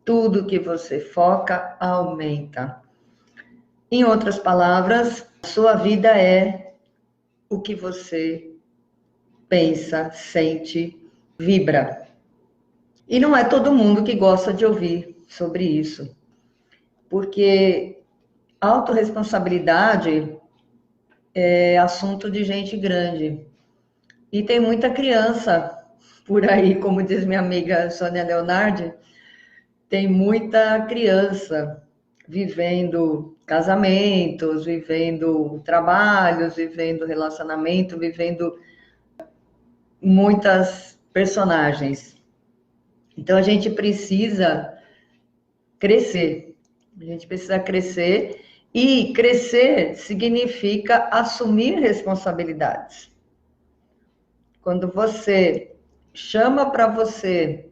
Tudo que você foca aumenta. Em outras palavras, a sua vida é o que você pensa, sente, vibra. E não é todo mundo que gosta de ouvir sobre isso, porque autorresponsabilidade é assunto de gente grande. E tem muita criança por aí, como diz minha amiga Sônia Leonardi, tem muita criança vivendo casamentos, vivendo trabalhos, vivendo relacionamento, vivendo muitas personagens. Então a gente precisa crescer. A gente precisa crescer e crescer significa assumir responsabilidades. Quando você chama para você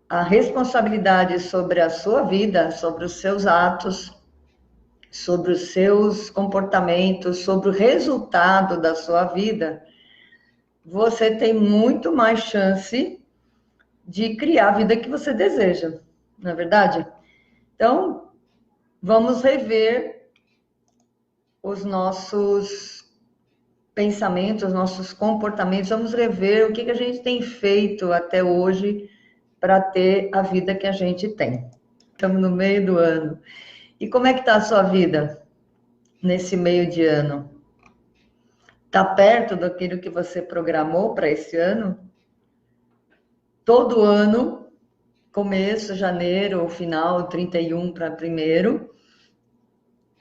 a responsabilidade sobre a sua vida, sobre os seus atos, sobre os seus comportamentos, sobre o resultado da sua vida, você tem muito mais chance de criar a vida que você deseja, não é verdade? Então, vamos rever os nossos pensamentos, nossos comportamentos, vamos rever o que a gente tem feito até hoje para ter a vida que a gente tem. Estamos no meio do ano. E como é que está a sua vida nesse meio de ano? Está perto daquilo que você programou para esse ano? Todo ano, começo, janeiro, ou final, 31 para 1º,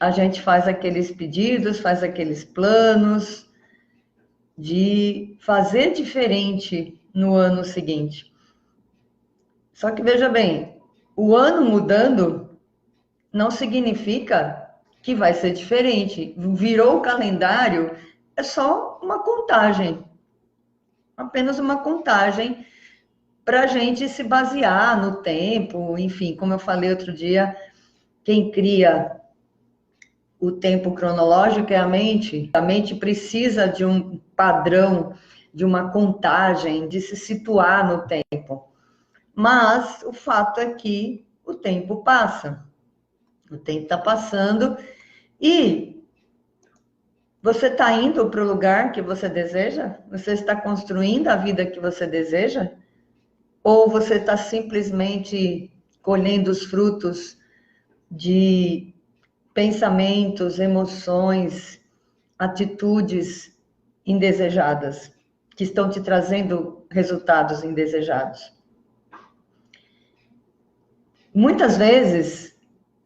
a gente faz aqueles pedidos, faz aqueles planos de fazer diferente no ano seguinte. Só que veja bem, o ano mudando não significa que vai ser diferente. Virou o calendário, é só uma contagem. Apenas uma contagem para a gente se basear no tempo, enfim, como eu falei outro dia, quem cria o tempo cronológico é a mente. A mente precisa de um padrão, de uma contagem, de se situar no tempo. Mas o fato é que o tempo passa. O tempo está passando e você está indo para o lugar que você deseja? Você está construindo a vida que você deseja? Ou você está simplesmente colhendo os frutos de pensamentos, emoções, atitudes indesejadas, que estão te trazendo resultados indesejados? Muitas vezes,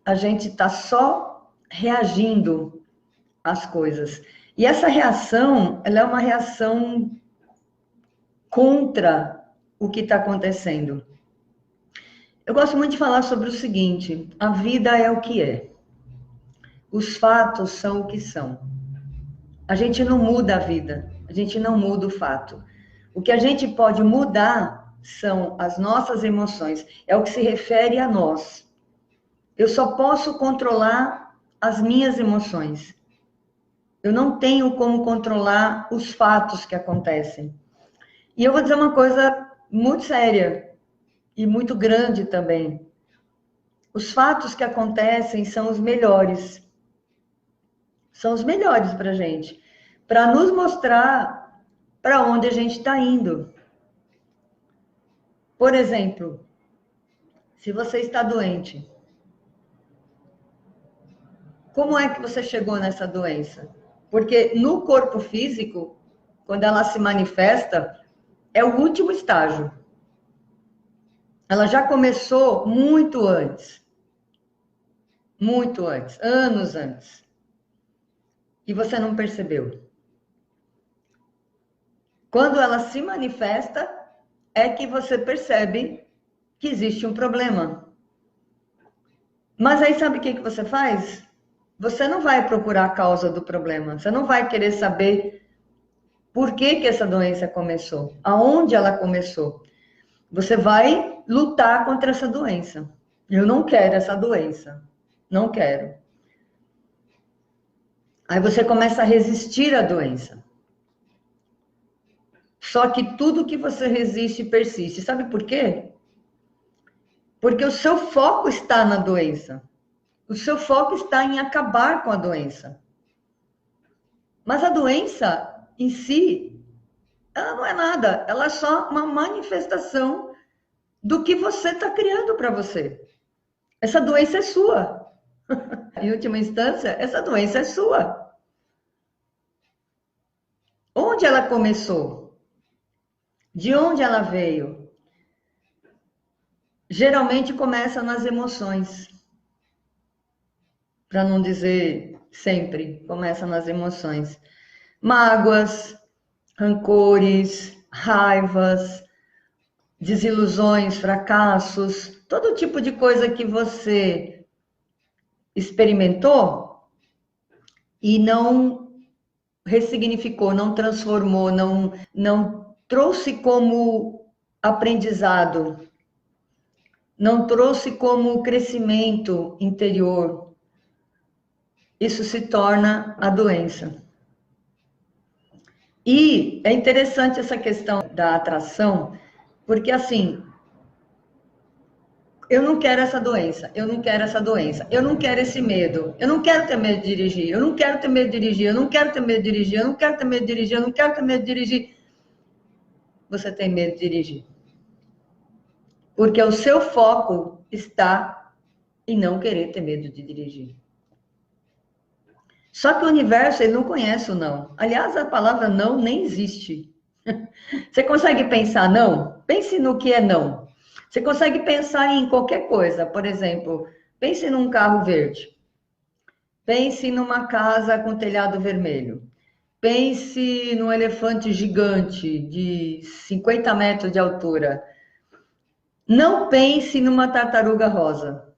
a gente está só reagindo às coisas. E essa reação, ela é uma reação contra o que está acontecendo. Eu gosto muito de falar sobre o seguinte: a vida é o que é. Os fatos são o que são. A gente não muda a vida, a gente não muda o fato. O que a gente pode mudar são as nossas emoções, é o que se refere a nós. Eu só posso controlar as minhas emoções. Eu não tenho como controlar os fatos que acontecem. E eu vou dizer uma coisa muito séria e muito grande também. Os fatos que acontecem são os melhores. São os melhores para a gente. Para nos mostrar para onde a gente está indo. Por exemplo, se você está doente, como é que você chegou nessa doença? Porque no corpo físico, quando ela se manifesta, é o último estágio. Ela já começou muito antes. Muito antes, anos antes. E você não percebeu. Quando ela se manifesta, é que você percebe que existe um problema. Mas aí sabe o que você faz? Você não vai procurar a causa do problema. Você não vai querer saber por que essa doença começou, aonde ela começou. Você vai lutar contra essa doença. Eu não quero essa doença. Não quero. Aí você começa a resistir à doença. Só que tudo que você resiste persiste. Sabe por quê? Porque o seu foco está na doença. O seu foco está em acabar com a doença. Mas a doença em si, ela não é nada. Ela é só uma manifestação do que você está criando para você. Essa doença é sua. Em última instância, essa doença é sua. Onde ela começou? De onde ela veio? Geralmente começa nas emoções. Para não dizer sempre, começa nas emoções. Mágoas, rancores, raivas, desilusões, fracassos, todo tipo de coisa que você experimentou e não ressignificou, não transformou, não trouxe como aprendizado, não trouxe como crescimento interior. Isso se torna a doença. E é interessante essa questão da atração, porque assim, eu não quero essa doença, eu não quero essa doença, eu não quero esse medo, eu não quero ter medo de dirigir, eu não quero ter medo de dirigir, eu não quero ter medo de dirigir, eu não quero ter medo de dirigir, eu não quero ter medo de dirigir. Você tem medo de dirigir. Porque o seu foco está em não querer ter medo de dirigir. Só que o universo, ele não conhece o não. Aliás, a palavra não nem existe. Você consegue pensar não? Pense no que é não. Você consegue pensar em qualquer coisa. Por exemplo, pense num carro verde. Pense numa casa com telhado vermelho. Pense num elefante gigante de 50 metros de altura. Não pense numa tartaruga rosa.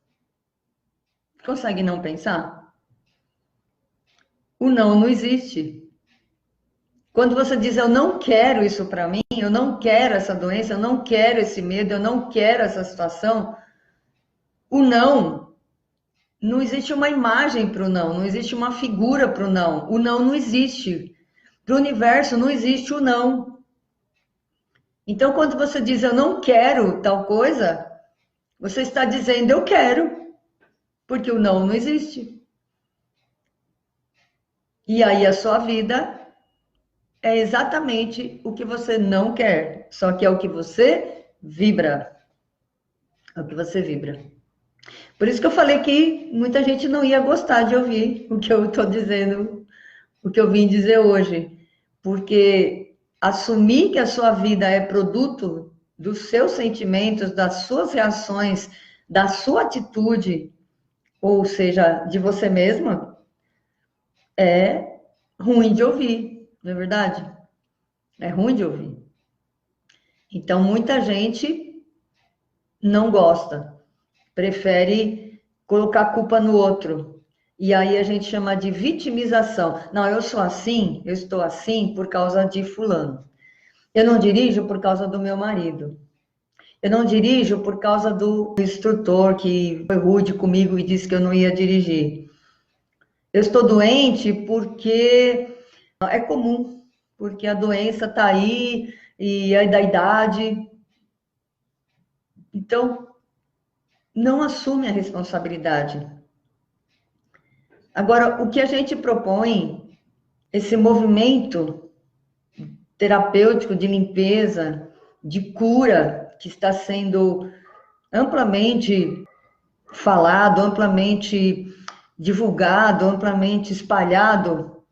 Consegue não pensar? O não existe. Quando você diz eu não quero isso para mim, eu não quero essa doença, eu não quero esse medo, eu não quero essa situação, o não existe uma imagem para o não existe uma figura para o não existe. Para o universo não existe o não. Então, quando você diz eu não quero tal coisa, você está dizendo eu quero, porque o não existe. E aí a sua vida é exatamente o que você não quer, só que é o que você vibra. É o que você vibra. Por isso que eu falei que muita gente não ia gostar de ouvir o que eu estou dizendo, o que eu vim dizer hoje. Porque assumir que a sua vida é produto dos seus sentimentos, das suas reações, da sua atitude, ou seja, de você mesma, é ruim de ouvir, não é verdade? É ruim de ouvir. Então, muita gente não gosta, prefere colocar a culpa no outro. E aí a gente chama de vitimização. Não, eu sou assim, eu estou assim por causa de fulano. Eu não dirijo por causa do meu marido. Eu não dirijo por causa do instrutor que foi rude comigo e disse que eu não ia dirigir. Eu estou doente porque é comum, porque a doença está aí e é da idade. Então, não assume a responsabilidade. Agora, o que a gente propõe, esse movimento terapêutico de limpeza, de cura, que está sendo amplamente falado, amplamente divulgado, amplamente espalhado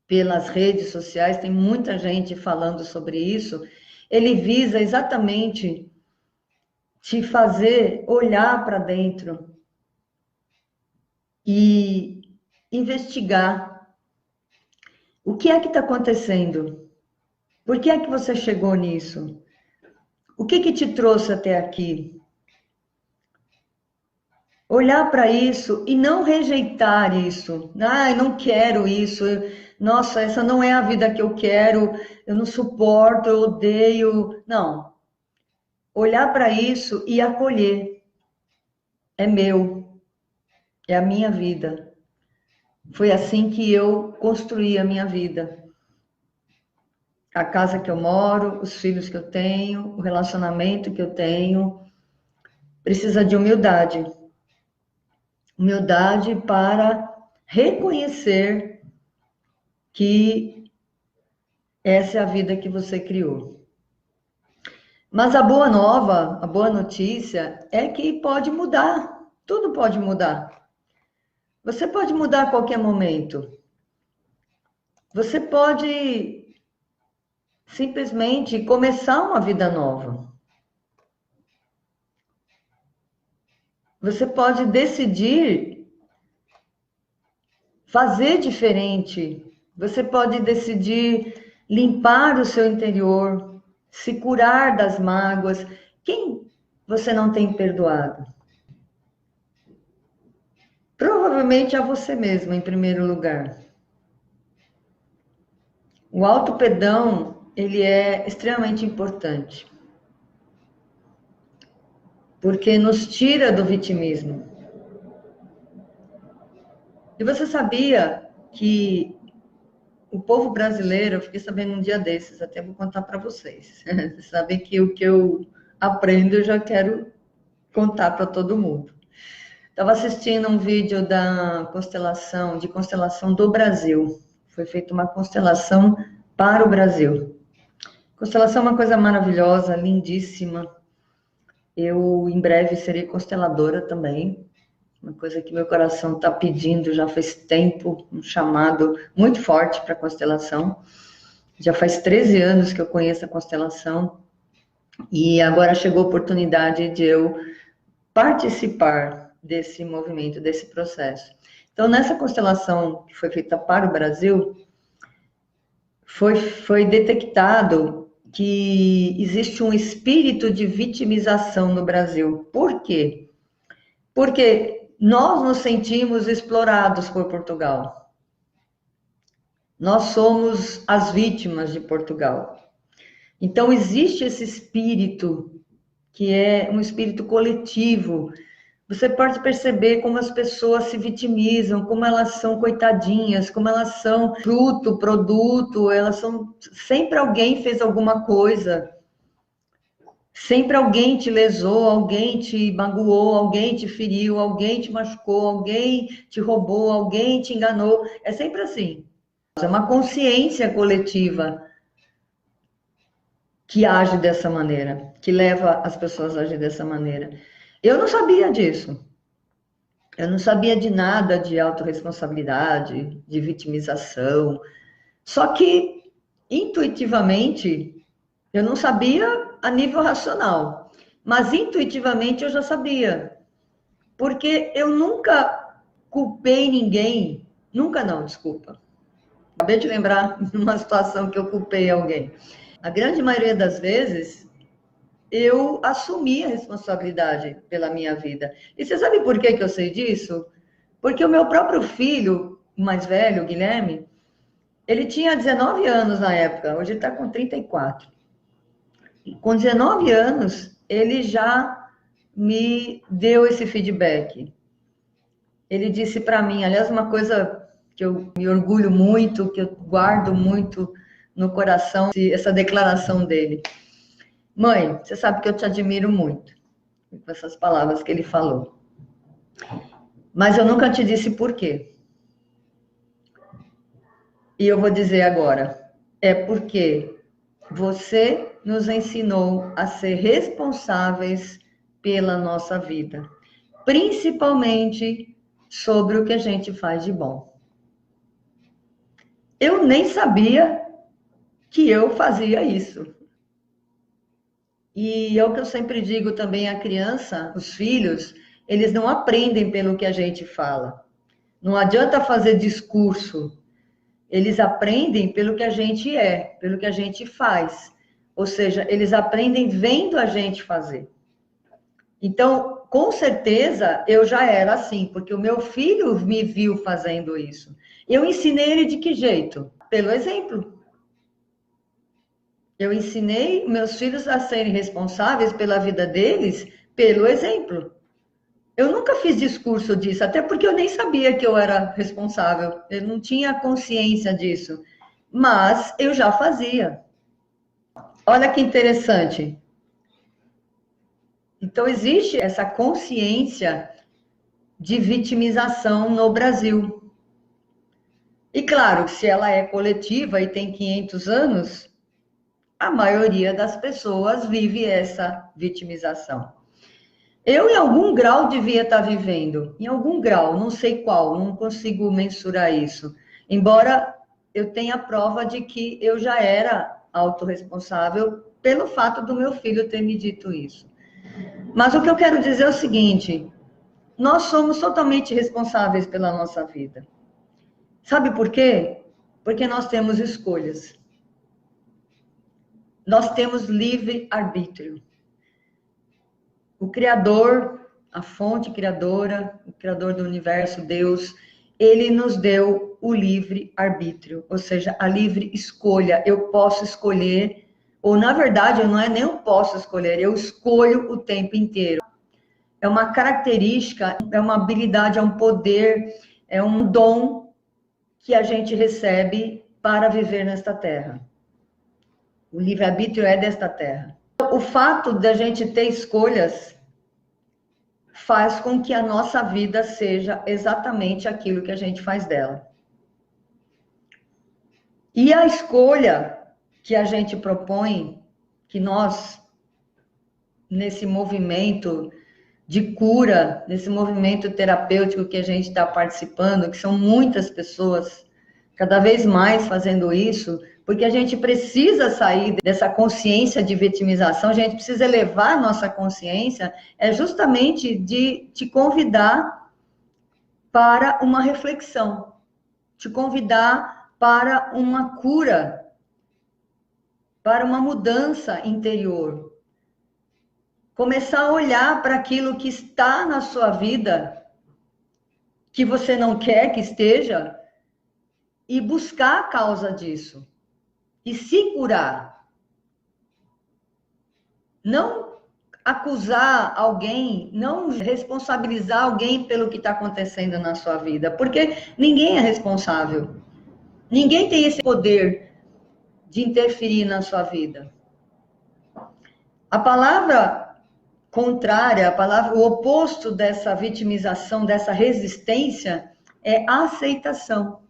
pelas redes sociais, tem muita gente falando sobre isso, ele visa exatamente te fazer olhar para dentro e investigar o que é que está acontecendo, por que é que você chegou nisso, o que te trouxe até aqui. Olhar para isso e não rejeitar isso. Ah, eu não quero isso. Nossa, essa não é a vida que eu quero. Eu não suporto, eu odeio. Não. Olhar para isso e acolher. É meu. É a minha vida. Foi assim que eu construí a minha vida. A casa que eu moro, os filhos que eu tenho, o relacionamento que eu tenho. precisa de humildade. Humildade para reconhecer que essa é a vida que você criou. Mas a boa nova, a boa notícia é que pode mudar. Tudo pode mudar. Você pode mudar a qualquer momento. Você pode simplesmente começar uma vida nova. Você pode decidir fazer diferente. Você pode decidir limpar o seu interior, se curar das mágoas. Quem você não tem perdoado? Provavelmente a você mesmo, em primeiro lugar. O auto-perdão, ele é extremamente importante. Porque nos tira do vitimismo. E você sabia que o povo brasileiro, eu fiquei sabendo um dia desses, até vou contar para vocês. Você sabe que o que eu aprendo eu já quero contar para todo mundo. Estava assistindo um vídeo da constelação do Brasil. Foi feita uma constelação para o Brasil. Constelação é uma coisa maravilhosa, lindíssima. Eu, em breve, serei consteladora também. Uma coisa que meu coração está pedindo já faz tempo, um chamado muito forte para a constelação. Já faz 13 anos que eu conheço a constelação. E agora chegou a oportunidade de eu participar desse movimento, desse processo. Então, nessa constelação que foi feita para o Brasil, foi detectado que existe um espírito de vitimização no Brasil. Por quê? Porque nós nos sentimos explorados por Portugal. Nós somos as vítimas de Portugal. Então, existe esse espírito, que é um espírito coletivo. Você pode perceber como as pessoas se vitimizam, como elas são coitadinhas, como elas são fruto, produto, elas são... Sempre alguém fez alguma coisa. Sempre alguém te lesou, alguém te magoou, alguém te feriu, alguém te machucou, alguém te roubou, alguém te enganou. É sempre assim. É uma consciência coletiva que age dessa maneira, que leva as pessoas a agir dessa maneira. Eu não sabia disso. Eu não sabia de nada de autorresponsabilidade, de vitimização. Só que, intuitivamente, eu não sabia a nível racional, mas intuitivamente eu já sabia. Porque eu nunca culpei ninguém, nunca não, desculpa. Acabei de lembrar de uma situação que eu culpei alguém. A grande maioria das vezes, eu assumi a responsabilidade pela minha vida. E você sabe por que eu sei disso? Porque o meu próprio filho, o mais velho, o Guilherme, ele tinha 19 anos na época, hoje ele está com 34. Com 19 anos, ele já me deu esse feedback. Ele disse para mim, aliás, uma coisa que eu me orgulho muito, que eu guardo muito no coração, essa declaração dele. Mãe, você sabe que eu te admiro muito, com essas palavras que ele falou. Mas eu nunca te disse por quê. E eu vou dizer agora. É porque você nos ensinou a ser responsáveis pela nossa vida. Principalmente sobre o que a gente faz de bom. Eu nem sabia que eu fazia isso. E é o que eu sempre digo também à criança, os filhos, eles não aprendem pelo que a gente fala. Não adianta fazer discurso. Eles aprendem pelo que a gente é, pelo que a gente faz. Ou seja, eles aprendem vendo a gente fazer. Então, com certeza, eu já era assim, porque o meu filho me viu fazendo isso. Eu ensinei ele de que jeito? Pelo exemplo. Eu ensinei meus filhos a serem responsáveis pela vida deles pelo exemplo. Eu nunca fiz discurso disso, até porque eu nem sabia que eu era responsável. Eu não tinha consciência disso. Mas eu já fazia. Olha que interessante. Então, existe essa consciência de vitimização no Brasil. E claro, se ela é coletiva e tem 500 anos, a maioria das pessoas vive essa vitimização. Eu, em algum grau, devia estar vivendo. Em algum grau, não sei qual, não consigo mensurar isso. Embora eu tenha prova de que eu já era autorresponsável pelo fato do meu filho ter me dito isso. Mas o que eu quero dizer é o seguinte: nós somos totalmente responsáveis pela nossa vida. Sabe por quê? Porque nós temos escolhas. Nós temos livre-arbítrio. O Criador, a fonte criadora, o Criador do universo, Deus, ele nos deu o livre-arbítrio, ou seja, a livre escolha. Eu posso escolher, ou na verdade, não é nem eu posso escolher, eu escolho o tempo inteiro. É uma característica, é uma habilidade, é um poder, é um dom que a gente recebe para viver nesta terra. O livre-arbítrio é desta terra. O fato da gente ter escolhas faz com que a nossa vida seja exatamente aquilo que a gente faz dela. E a escolha que a gente propõe, que nós, nesse movimento de cura, nesse movimento terapêutico que a gente está participando, que são muitas pessoas cada vez mais fazendo isso, porque a gente precisa sair dessa consciência de vitimização, a gente precisa elevar a nossa consciência, é justamente de te convidar para uma reflexão, te convidar para uma cura, para uma mudança interior. Começar a olhar para aquilo que está na sua vida, que você não quer que esteja, e buscar a causa disso. E se curar. Não acusar alguém, não responsabilizar alguém pelo que está acontecendo na sua vida, porque ninguém é responsável. Ninguém tem esse poder de interferir na sua vida. A palavra contrária, a palavra, o oposto dessa vitimização, dessa resistência, é aceitação.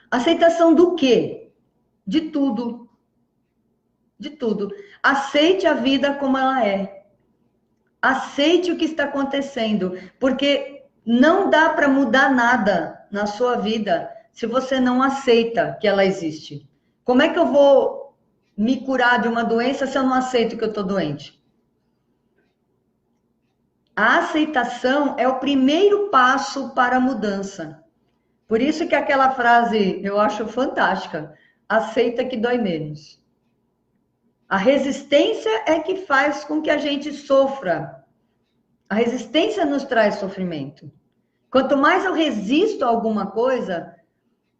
Aceitação do quê? De tudo. De tudo. Aceite a vida como ela é. Aceite o que está acontecendo, porque não dá para mudar nada na sua vida se você não aceita que ela existe. Como é que eu vou me curar de uma doença se eu não aceito que eu estou doente? A aceitação é o primeiro passo para a mudança. Por isso que aquela frase eu acho fantástica. Aceita que dói menos. A resistência é que faz com que a gente sofra. A resistência nos traz sofrimento. Quanto mais eu resisto a alguma coisa,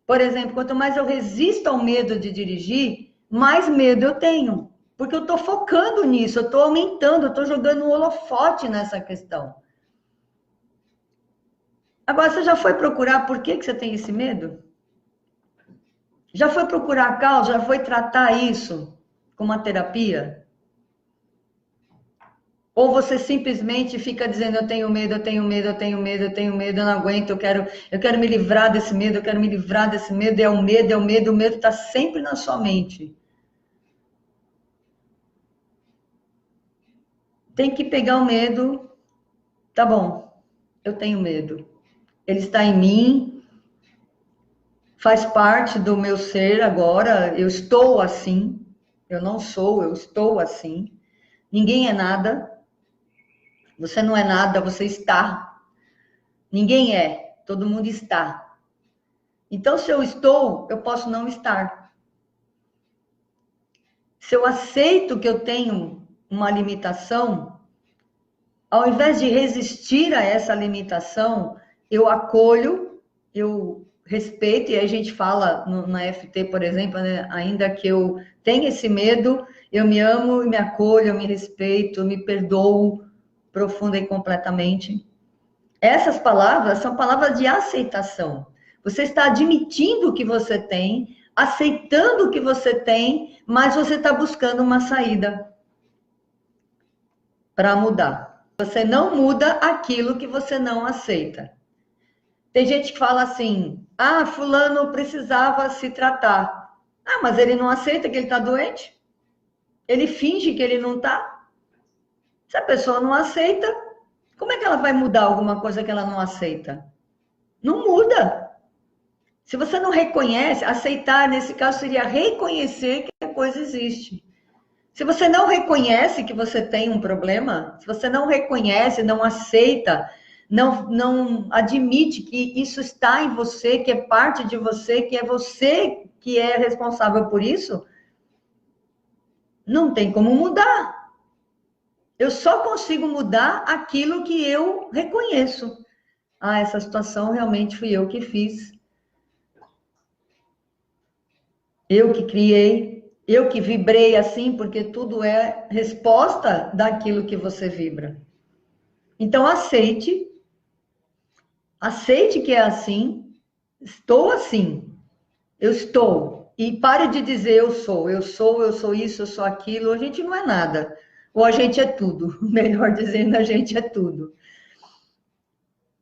por exemplo, quanto mais eu resisto ao medo de dirigir, mais medo eu tenho. Porque eu estou focando nisso, eu estou aumentando, eu estou jogando um holofote nessa questão. Agora, você já foi procurar por que você tem esse medo? Já foi procurar a causa? Já foi tratar isso com uma terapia? Ou você simplesmente fica dizendo, eu tenho medo, eu tenho medo, eu tenho medo, eu tenho medo, eu não aguento, eu quero me livrar desse medo, eu quero me livrar desse medo, é o medo está sempre na sua mente. Tem que pegar o medo, tá bom, eu tenho medo. Ele está em mim, faz parte do meu ser agora, eu estou assim, eu não sou, eu estou assim. Ninguém é nada. Você não é nada, você está. Ninguém é, todo mundo está. Então, se eu estou, eu posso não estar. Se eu aceito que eu tenho uma limitação, ao invés de resistir a essa limitação, eu acolho, eu respeito, e aí a gente fala na FT, por exemplo, né, ainda que eu tenha esse medo, eu me amo, me acolho, eu me respeito, eu me perdoo profunda e completamente. Essas palavras são palavras de aceitação. Você está admitindo o que você tem, aceitando o que você tem, mas você está buscando uma saída para mudar. Você não muda aquilo que você não aceita. Tem gente que fala assim, ah, fulano precisava se tratar. Ah, mas ele não aceita que ele está doente? Ele finge que ele não está? Se a pessoa não aceita, como é que ela vai mudar alguma coisa que ela não aceita? Não muda. Se você não reconhece, aceitar nesse caso seria reconhecer que a coisa existe. Se você não reconhece que você tem um problema, se você não reconhece, não aceita, não admite que isso está em você, que é parte de você, que é você que é responsável por isso, não tem como mudar. Eu só consigo mudar aquilo que eu reconheço. Ah, essa situação realmente fui eu que fiz. Eu que criei, eu que vibrei assim, porque tudo é resposta daquilo que você vibra. Então, aceite que é assim, estou assim, eu estou. E pare de dizer eu sou isso, eu sou aquilo. A gente não é nada. Ou a gente é tudo. Melhor dizendo, a gente é tudo.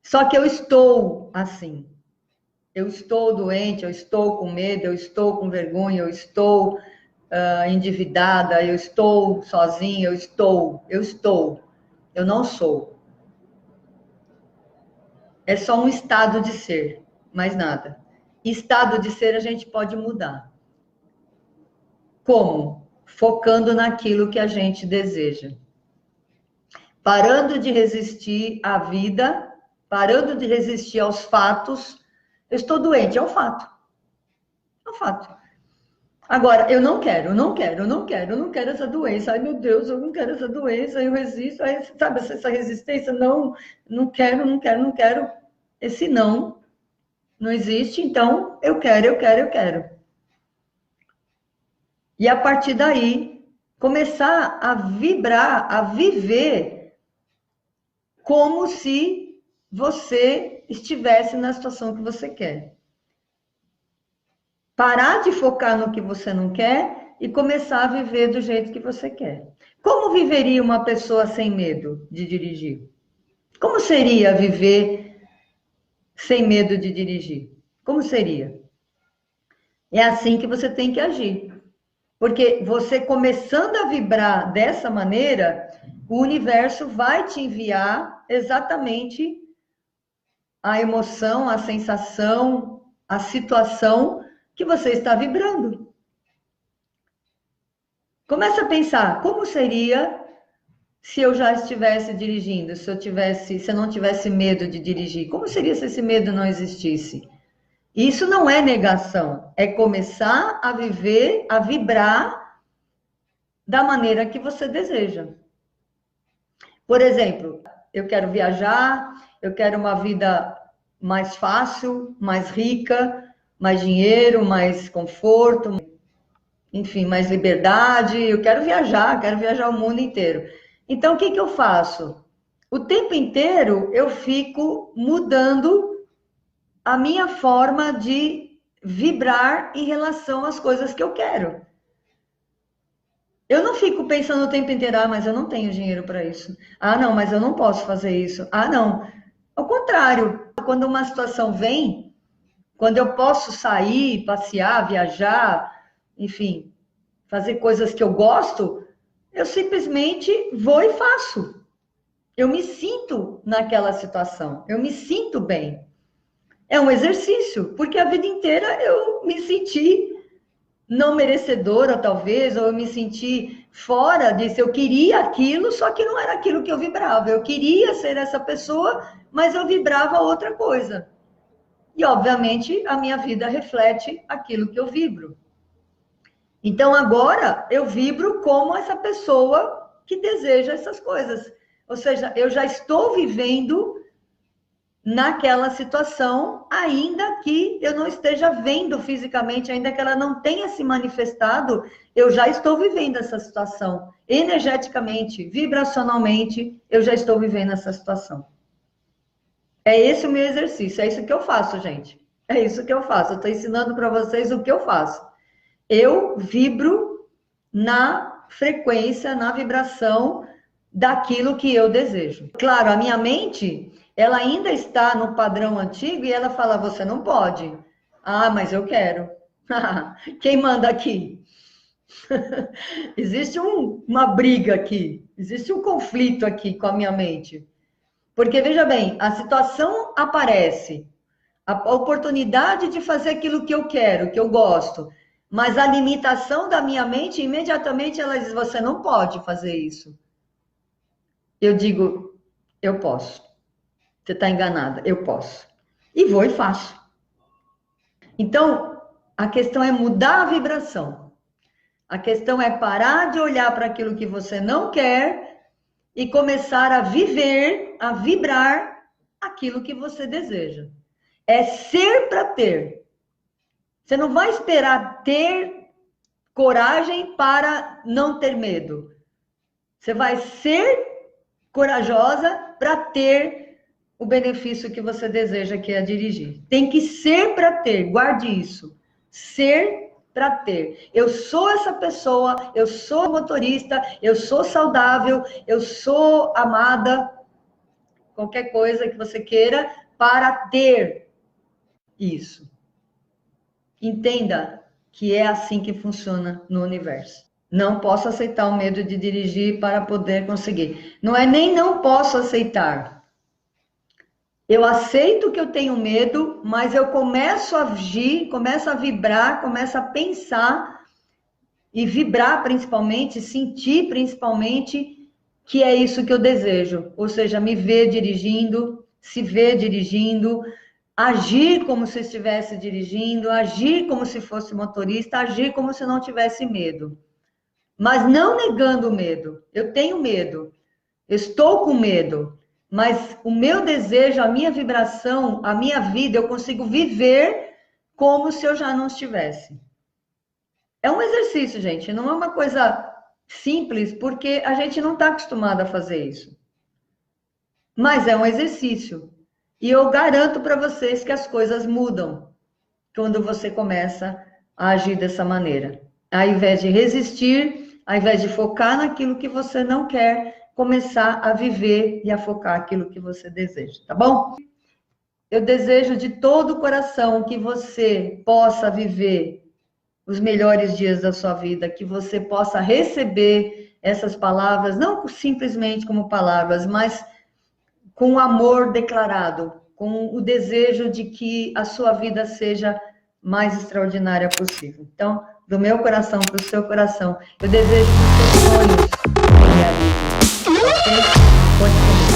Só que eu estou assim. Eu estou doente, eu estou com medo, eu estou com vergonha, eu estou endividada, eu estou sozinha, eu estou. Eu não sou. É só um estado de ser, mais nada. Estado de ser a gente pode mudar. Como? Focando naquilo que a gente deseja. Parando de resistir à vida, parando de resistir aos fatos. Eu estou doente, é um fato. É um fato. Agora, eu não quero essa doença. Ai, meu Deus, eu não quero essa doença, eu resisto. Aí, sabe, essa resistência, não quero. Esse não existe, então eu quero. E a partir daí, começar a vibrar, a viver como se você estivesse na situação que você quer. Parar de focar no que você não quer e começar a viver do jeito que você quer. Como viveria uma pessoa sem medo de dirigir? Como seria viver sem medo de dirigir? Como seria? É assim que você tem que agir. Porque você começando a vibrar dessa maneira, o universo vai te enviar exatamente a emoção, a sensação, a situação que você está vibrando. Começa a pensar, como seria se eu já estivesse dirigindo, se eu não tivesse medo de dirigir? Como seria se esse medo não existisse? Isso não é negação, é começar a viver, a vibrar da maneira que você deseja. Por exemplo, eu quero viajar, eu quero uma vida mais fácil, mais rica, mais dinheiro, mais conforto, enfim, mais liberdade. Eu quero viajar o mundo inteiro. Então, o que eu faço? O tempo inteiro eu fico mudando a minha forma de vibrar em relação às coisas que eu quero. Eu não fico pensando o tempo inteiro, ah, mas eu não tenho dinheiro para isso. Ah, não, mas eu não posso fazer isso. Ah, não. Ao contrário, quando uma situação vem, quando eu posso sair, passear, viajar, enfim, fazer coisas que eu gosto, eu simplesmente vou e faço. Eu me sinto naquela situação, eu me sinto bem. É um exercício, porque a vida inteira eu me senti não merecedora, talvez, ou eu me senti fora disso. Eu queria aquilo, só que não era aquilo que eu vibrava. Eu queria ser essa pessoa, mas eu vibrava outra coisa. E, obviamente, a minha vida reflete aquilo que eu vibro. Então, agora, eu vibro como essa pessoa que deseja essas coisas. Ou seja, eu já estou vivendo naquela situação, ainda que eu não esteja vendo fisicamente, ainda que ela não tenha se manifestado, eu já estou vivendo essa situação. Energeticamente, vibracionalmente, eu já estou vivendo essa situação. É esse o meu exercício, é isso que eu faço, gente. É isso que eu faço. Eu estou ensinando para vocês o que eu faço. Eu vibro na frequência, na vibração daquilo que eu desejo. Claro, a minha mente, ela ainda está no padrão antigo e ela fala, você não pode. Ah, mas eu quero. Quem manda aqui? Existe uma briga aqui, existe um conflito aqui com a minha mente. Porque, veja bem, a situação aparece, a oportunidade de fazer aquilo que eu quero, que eu gosto, mas a limitação da minha mente, imediatamente ela diz, você não pode fazer isso. Eu digo, eu posso. Você está enganada, eu posso. E vou e faço. Então, a questão é mudar a vibração. A questão é parar de olhar para aquilo que você não quer e começar a viver, a vibrar aquilo que você deseja. É ser para ter. Você não vai esperar ter coragem para não ter medo. Você vai ser corajosa para ter o benefício que você deseja, que é dirigir. Tem que ser para ter, guarde isso. Ser para ter. Eu sou essa pessoa, eu sou motorista, eu sou saudável, eu sou amada, qualquer coisa que você queira, para ter isso. Entenda que é assim que funciona no universo. Não posso aceitar o medo de dirigir para poder conseguir. Não é nem não posso aceitar. Eu aceito que eu tenho medo, mas eu começo a agir, começo a vibrar, começo a pensar e vibrar principalmente, sentir principalmente que é isso que eu desejo. Ou seja, me ver dirigindo, se ver dirigindo, agir como se estivesse dirigindo, agir como se fosse motorista, agir como se não tivesse medo. Mas não negando o medo. Eu tenho medo, eu estou com medo, mas o meu desejo, a minha vibração, a minha vida, eu consigo viver como se eu já não estivesse. É um exercício, gente, não é uma coisa simples, porque a gente não está acostumado a fazer isso. Mas é um exercício. E eu garanto para vocês que as coisas mudam quando você começa a agir dessa maneira. Ao invés de resistir, ao invés de focar naquilo que você não quer, começar a viver e a focar aquilo que você deseja, tá bom? Eu desejo de todo o coração que você possa viver os melhores dias da sua vida, que você possa receber essas palavras, não simplesmente como palavras, mas com amor declarado, com o desejo de que a sua vida seja mais extraordinária possível. Então, do meu coração para o seu coração, eu desejo que os seus sonhos se realizem. Ok? Pode comer.